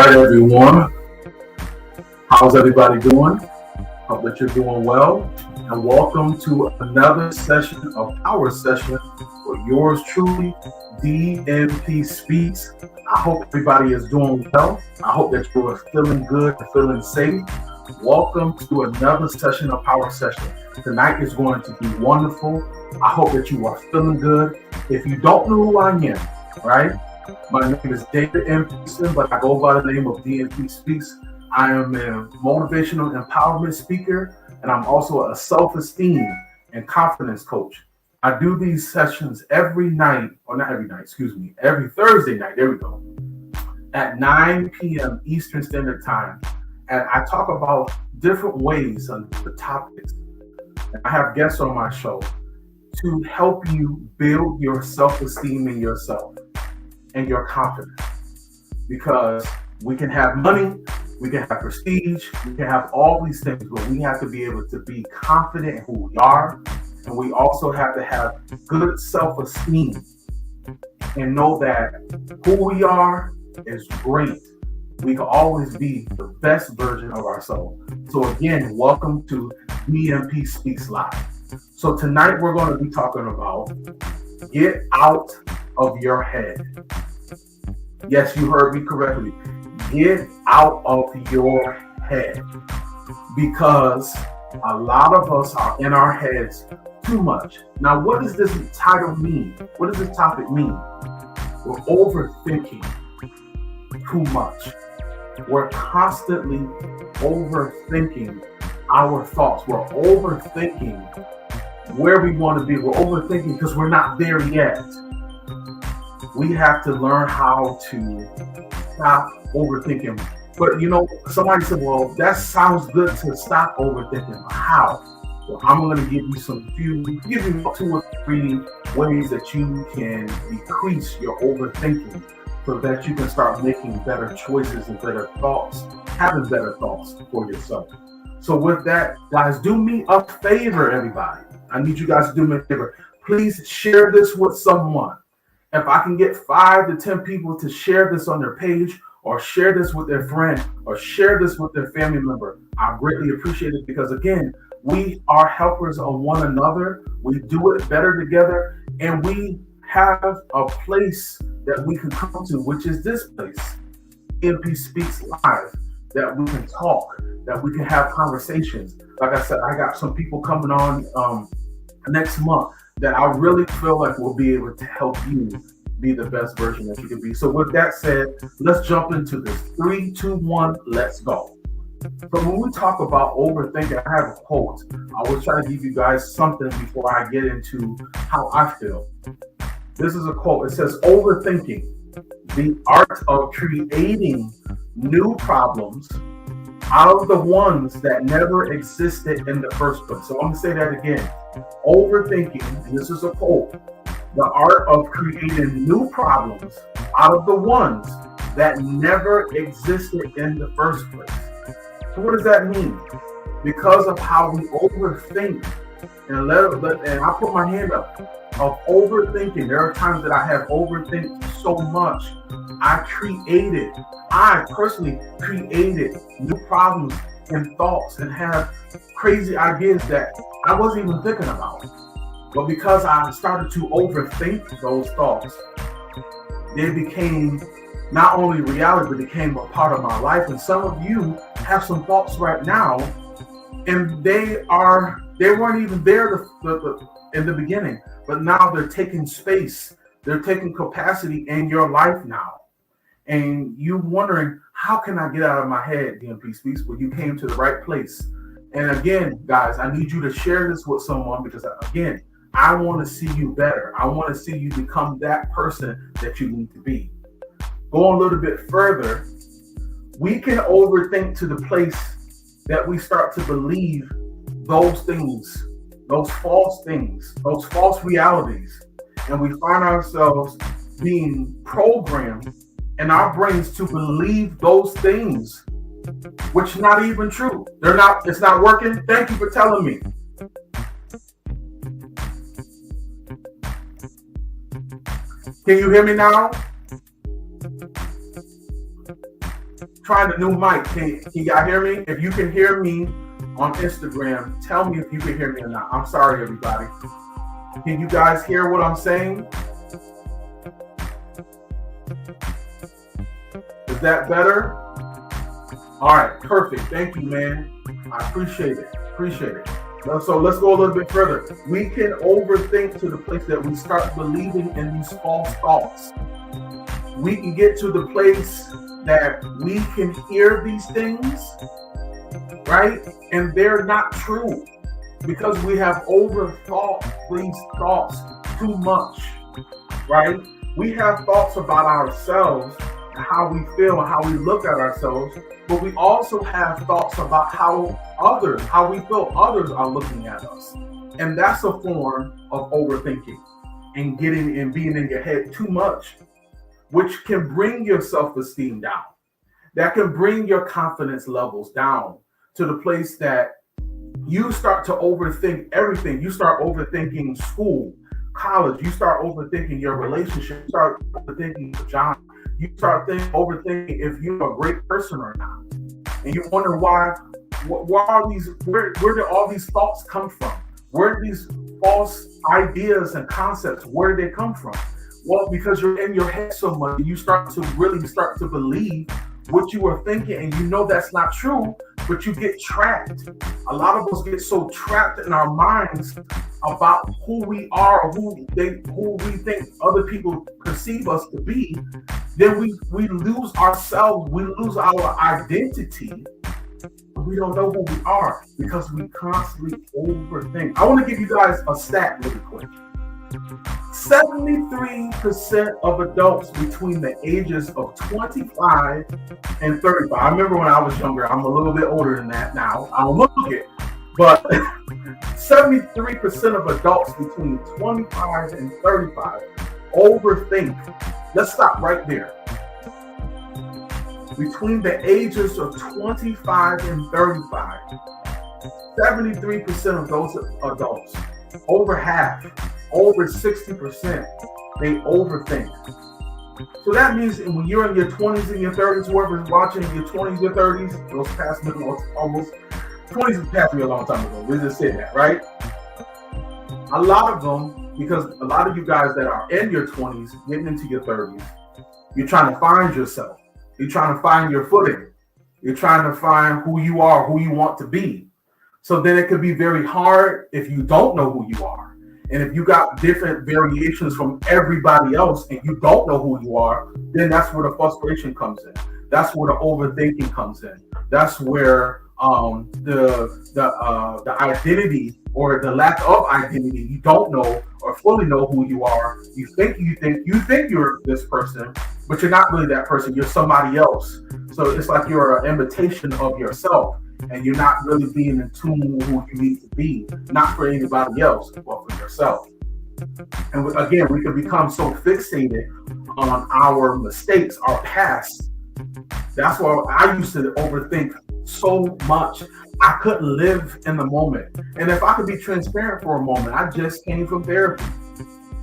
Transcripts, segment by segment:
right, everyone. How's everybody doing? Hope that you're doing well. And welcome to another session of our session for yours truly, DMPSpeaks. I hope everybody is doing well. I hope that you are feeling good and feeling safe. Welcome to another session of our session. Tonight is going to be wonderful. I hope that you are feeling good. If you don't know who I am, right? My name is David M. Pearson, but I go by the name of DMPSpeaks. I am a motivational empowerment speaker, and I'm also a self-esteem and confidence coach. I do these sessions every Thursday night, there we go, at 9 p.m. Eastern Standard Time. And I talk about different ways on the topics. And I have guests on my show to help you build your self-esteem in yourself and your confidence. Because we can have money, we can have prestige, we can have all these things, but we have to be able to be confident in who we are. And we also have to have good self-esteem and know that who we are is great. We can always be the best version of ourselves. So again, welcome to DMPSpeaks Live. So tonight we're going to be talking about get out of your head. Yes, you heard me correctly. Get out of your head. Because a lot of us are in our heads too much. Now, what does this title mean? What does this topic mean? We're overthinking too much. We're constantly overthinking our thoughts. We're overthinking where we want to be. We're overthinking because we're not there yet. We have to learn how to stop overthinking. But somebody said, well, that sounds good to stop overthinking. How? Well, I'm going to give you 2 or 3 ways that you can decrease your overthinking so that you can start making better choices and better thoughts, having better thoughts for yourself. So with that, guys, do me a favor, everybody. I need you guys to do me a favor. Please share this with someone. If I can get 5 to 10 people to share this on their page or share this with their friend or share this with their family member, I greatly appreciate it because, again, we are helpers of one another. We do it better together, and we have a place that we can come to, which is this place, DMPSpeaks Live, that we can talk, that we can have conversations. Like I said, I got some people coming on next month that I really feel like will be able to help you be the best version that you can be. So with that said, let's jump into this. 3, 2, 1, let's go. So when we talk about overthinking, I have a quote. I will try to give you guys something before I get into how I feel. This is a quote. It says, overthinking, the art of creating new problems out of the ones that never existed in the first place. So I'm going to say that again. Overthinking, and this is a quote, the art of creating new problems out of the ones that never existed in the first place. So what does that mean? Because of how we overthink, and I put my hand up, of overthinking. There are times that I have overthink so much. I personally created new problems and thoughts and have crazy ideas that I wasn't even thinking about. But because I started to overthink those thoughts, they became not only reality, but became a part of my life. And some of you have some thoughts right now, and they weren't even there in the beginning, but now they're taking space, they're taking capacity in your life now. And you wondering, how can I get out of my head, DMPSpeaks? Well, you came to the right place. And again, guys, I need you to share this with someone because, again, I want to see you better. I want to see you become that person that you need to be. Going a little bit further, we can overthink to the place that we start to believe those things, those false realities. And we find ourselves being programmed in our brains to believe those things, which not even true. It's not working. Thank you for telling me. Can you hear me now? trying the new mic. Can y'all hear me? If you can hear me on Instagram, tell me if you can hear me or not. I'm sorry, everybody. Can you guys hear what I'm saying? Is that better? All right, perfect. Thank you, man. I appreciate it. So let's go a little bit further. We can overthink to the place that we start believing in these false thoughts. We can get to the place that we can hear these things, right? And they're not true because we have overthought these thoughts too much, right? We have thoughts about ourselves, how we feel and how we look at ourselves, but we also have thoughts about how we feel others are looking at us. And that's a form of overthinking and being in your head too much, which can bring your self-esteem down. That can bring your confidence levels down to the place that you start to overthink everything. You start overthinking school, college. You start overthinking your relationship. You start overthinking your job. You start overthinking if you're a great person or not. And you wonder where did all these thoughts come from? Where do these false ideas and concepts, where did they come from? Well, because you're in your head so much, you start to believe what you are thinking, and you know that's not true, but you get trapped. A lot of us get so trapped in our minds about who we are, or who we think other people perceive us to be, then we lose ourselves, we lose our identity. We don't know who we are because we constantly overthink. I want to give you guys a stat really quick. 73% of adults between the ages of 25 and 35. I remember when I was younger. I'm a little bit older than that now. I don't look it. But 73% of adults between 25 and 35 overthink. Let's stop right there. Between the ages of 25 and 35, 73% of those adults, over half, over 60%, they overthink. So that means when you're in your 20s and your 30s, whoever's watching in your 20s, your 30s, those past me almost 20s has passed me a long time ago. We just said that, right? A lot of them, because a lot of you guys that are in your 20s, getting into your 30s, you're trying to find yourself. You're trying to find your footing. You're trying to find who you are, who you want to be. So then it could be very hard if you don't know who you are. And if you got different variations from everybody else and you don't know who you are, then that's where the frustration comes in. That's where the overthinking comes in. That's where the identity or the lack of identity, you don't know or fully know who you are. You think you're this person, but you're not really that person. You're somebody else. So it's like you're an imitation of yourself, and you're not really being in tune with who you need to be, not for anybody else, but for yourself. And again, we can become so fixated on our mistakes, our past. That's why I used to overthink so much. I couldn't live in the moment. And if I could be transparent for a moment, I just came from therapy.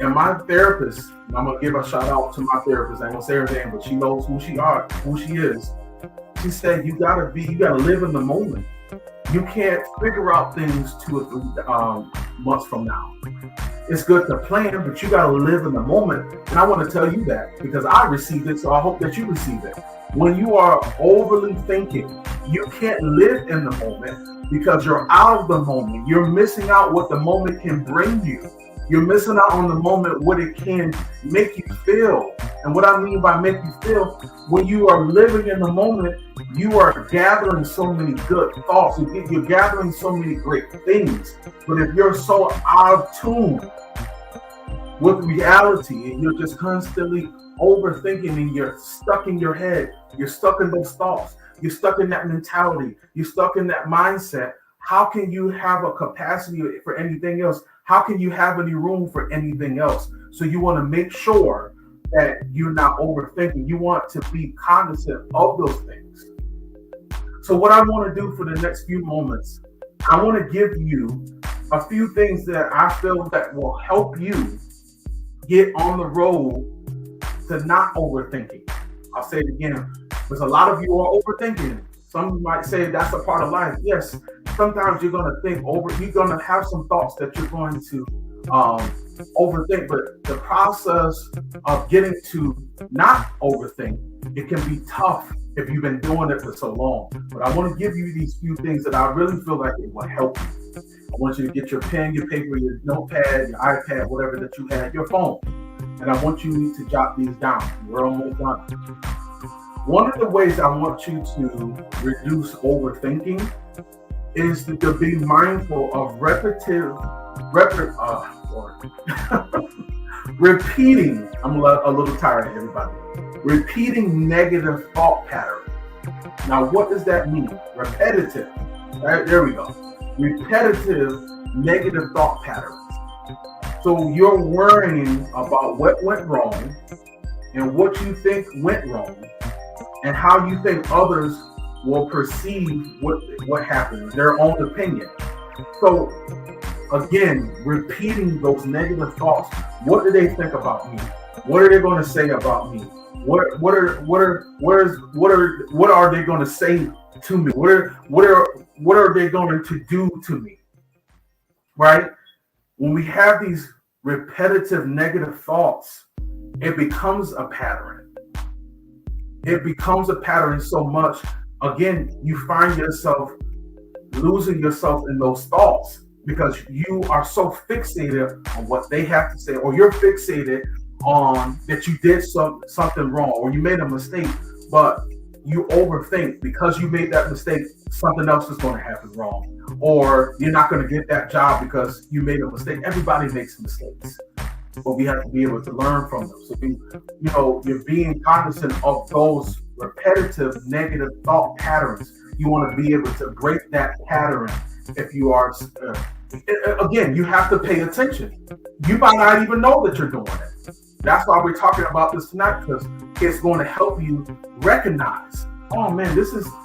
And my therapist, I'm going to give a shout out to my therapist. I ain't going to say her name, but she knows who she is. She said, you gotta live in the moment. You can't figure out things 2 or 3 months from now. It's good to plan, but you gotta live in the moment. And I want to tell you that because I received it, so I hope that you receive it. When you are overly thinking, you can't live in the moment because you're out of the moment. You're missing out what the moment can bring you. You're missing out on the moment, what it can make you feel. And what I mean by make you feel, when you are living in the moment, you are gathering so many good thoughts. You're gathering so many great things. But if you're so out of tune with reality and you're just constantly overthinking and you're stuck in your head, you're stuck in those thoughts, you're stuck in that mentality, you're stuck in that mindset, how can you have a capacity for anything else? How can you have any room for anything else? So you want to make sure that you're not overthinking. You want to be cognizant of those things. So what I want to do for the next few moments, I want to give you a few things that I feel that will help you get on the road to not overthinking. I'll say it again. Because a lot of you are overthinking. Some might say that's a part of life. Yes, sometimes you're going to think over, you're going to have some thoughts that you're going to overthink, but the process of getting to not overthink, it can be tough if you've been doing it for so long. But I want to give you these few things that I really feel like it will help you. I want you to get your pen, your paper, your notepad, your iPad, whatever that you have, your phone. And I want you to jot these down. We're almost done. One of the ways I want you to reduce overthinking is to be mindful of repeating. I'm a little tired, everybody. Repeating negative thought patterns. Now, what does that mean? Repetitive. Right, there we go. Repetitive negative thought patterns. So you're worrying about what went wrong and what you think went wrong and how you think others will perceive what happened, their own opinion. So again, repeating those negative thoughts. What do they think about me? What are they going to say about me? What are they going to say to me? What are they going to do to me? Right? When we have these repetitive negative thoughts, it becomes a pattern. It becomes a pattern so much. Again, you find yourself losing yourself in those thoughts because you are so fixated on what they have to say, or you're fixated on that you did something wrong or you made a mistake, but you overthink because you made that mistake, something else is going to happen wrong, or you're not going to get that job because you made a mistake. Everybody makes mistakes, but we have to be able to learn from them. So you're being cognizant of those repetitive negative thought patterns. You want to be able to break that pattern. If you are, again, you have to pay attention. You might not even know that you're doing it. That's why we're talking about this tonight, because it's going to help you recognize, oh man,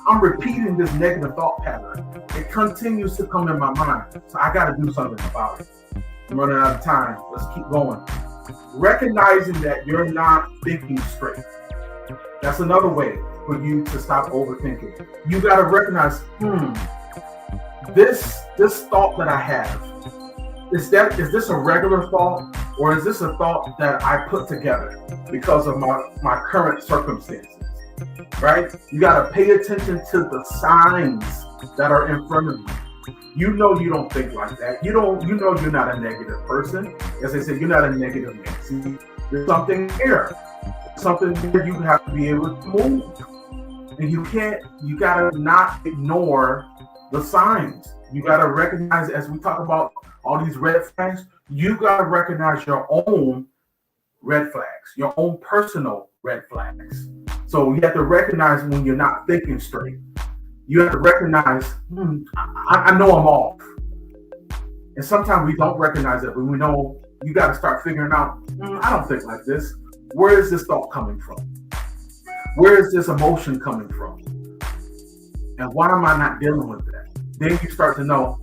I'm repeating this negative thought pattern. It continues to come in my mind. So I got to do something about it. I'm running out of time. Let's keep going. Recognizing that you're not thinking straight. That's another way for you to stop overthinking. You got to recognize, this thought that I have, is this a regular thought, or is this a thought that I put together because of my current circumstances? Right? You got to pay attention to the signs that are in front of you. You know you don't think like that. You know you're not a negative person. As I said, you're not a negative man. There's something here. Something where you have to be able to move. And you gotta not ignore the signs. You gotta recognize, as we talk about all these red flags, you gotta recognize your own red flags, your own personal red flags. So you have to recognize when you're not thinking straight. You have to recognize, I know I'm off. And sometimes we don't recognize it, but we know you got to start figuring out, I don't think like this. Where is this thought coming from? Where is this emotion coming from? And why am I not dealing with that? Then you start to know,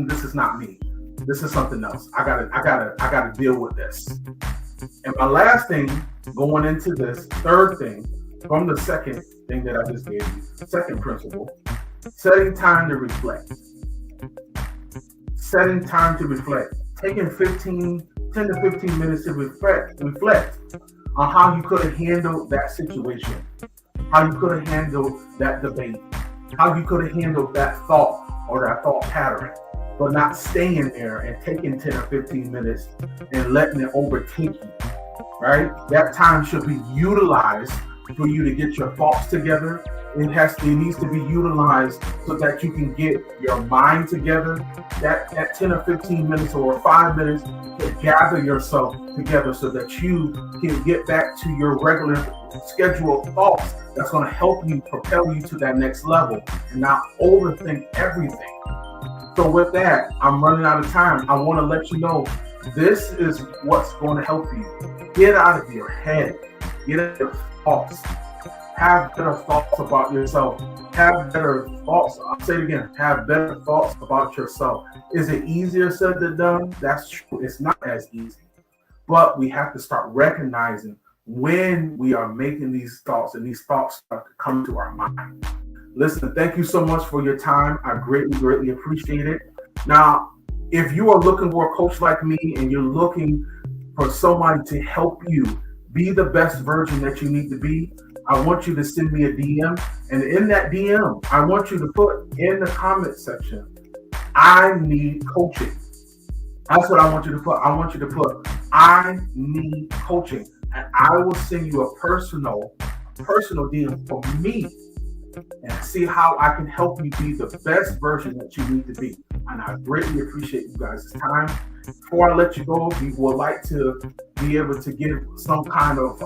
this is not me. This is something else. I gotta deal with this. And my last thing going into this third thing from the second thing that I just gave you, second principle, setting time to reflect. Setting time to reflect. Taking 10 to 15 minutes to reflect on how you could have handled that situation, how you could have handled that debate, how you could have handled that thought or that thought pattern, but not staying there and taking 10 or 15 minutes and letting it overtake you, right? That time should be utilized for you to get your thoughts together. It needs to be utilized so that you can get your mind together. That 10 or 15 minutes or 5 minutes to gather yourself together so that you can get back to your regular scheduled thoughts. That's going to help you propel you to that next level and not overthink everything. So with that, I'm running out of time. I want to let you know this is what's going to help you. Get out of your head. Get out of your thoughts. Have better thoughts about yourself. Have better thoughts. I'll say it again. Have better thoughts about yourself. Is it easier said than done? That's true. It's not as easy. But we have to start recognizing when we are making these thoughts and these thoughts start to come to our mind. Listen, thank you so much for your time. I greatly, greatly appreciate it. Now, if you are looking for a coach like me and you're looking for somebody to help you be the best version that you need to be, I want you to send me a DM. And in that DM, I want you to put in the comment section, I need coaching. That's what I want you to put. I want you to put, I need coaching. And I will send you a personal DM for me and see how I can help you be the best version that you need to be. And I greatly appreciate you guys' time. Before I let you go, we would like to be able to give some kind of,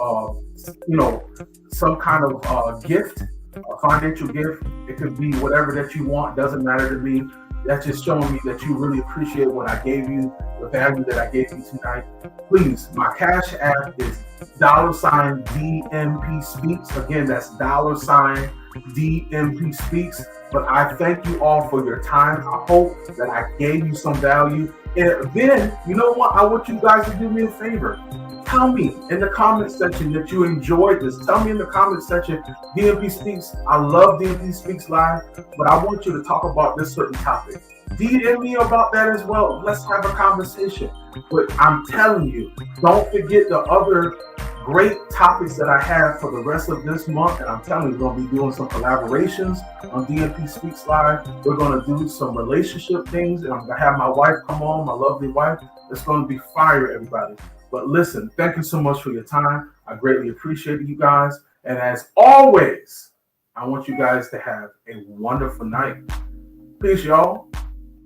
gift, a financial gift. It could be whatever that you want. Doesn't matter to me. That's just showing me that you really appreciate what I gave you, the value that I gave you tonight. Please, my Cash App is $DMPSpeaks. Again, that's $DMPSpeaks. But I thank you all for your time. I hope that I gave you some value. And then, you know what? I want you guys to do me a favor. Tell me in the comment section that you enjoyed this. Tell me in the comment section, DMP Speaks. I love DMP Speaks Live, but I want you to talk about this certain topic. DM me about that as well. Let's have a conversation. But I'm telling you, don't forget the other great topics that I have for the rest of this month. And I'm telling you, we're going to be doing some collaborations on DMP Speaks Live. We're going to do some relationship things. And I'm going to have my wife come on, my lovely wife. It's going to be fire, everybody. But listen, thank you so much for your time. I greatly appreciate you guys. And as always, I want you guys to have a wonderful night. Peace, y'all.